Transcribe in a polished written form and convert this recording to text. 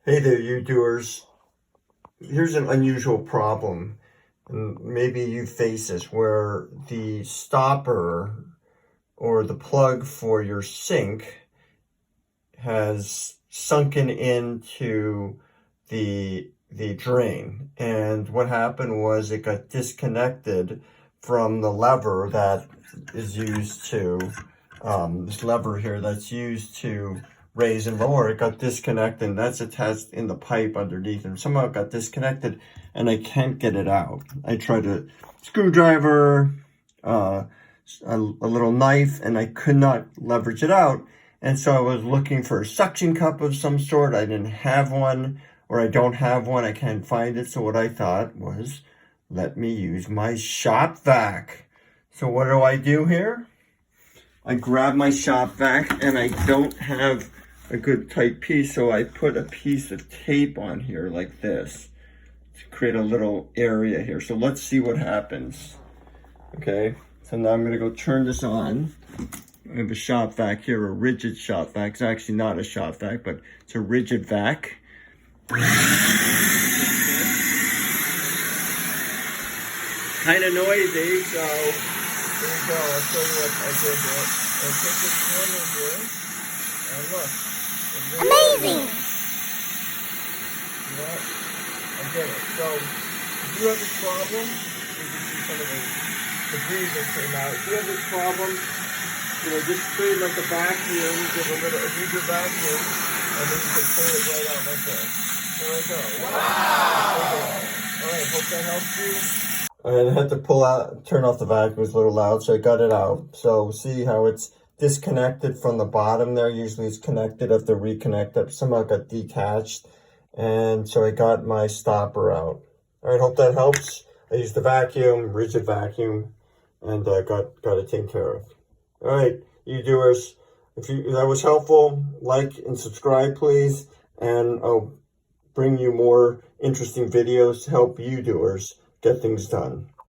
Hey there, you doers. Here's an unusual problem, and maybe you face this, where the stopper or the plug for your sink has sunken into the drain. And what happened was it got disconnected from the lever that is used to, this lever here that's used to raise and lower. It got disconnected, and that's attached in the pipe underneath, and somehow it got disconnected and I can't get it out. I tried a screwdriver, a little knife, and I could not leverage it out. And so I was looking for a suction cup of some sort. I didn't have one, or I don't have one. I can't find it. So what I thought was, let me use my shop vac. So what do I do here? I grab my shop vac, and I don't have a good tight piece, so I put a piece of tape on here like this to create a little area here. So let's see what happens. Okay, so now I'm going to go turn this on. I have a shop vac here, a rigid shop vac. It's actually not a shop vac, but it's a rigid vac. Kind of noisy, so here we go. I'll show you what I did here. I take this corner here, and look. Amazing! Yeah, I did it. So, if you have this problem, you can see some of the debris that came out. If you have this problem, just create like a vacuum, give a bigger vacuum, and then you can pull it right out like this. There we go. Wow! Alright, hope that helps you. And I had to turn off the vacuum. It was a little loud, so I got it out. So see how it's disconnected from the bottom there. Usually it's connected. I have to reconnect it. Somehow it got detached. And so I got my stopper out. All right, hope that helps. I used the vacuum, rigid vacuum, and got it taken care of. All right, you doers, if that was helpful, like and subscribe, please. And I'll bring you more interesting videos to help you doers get things done.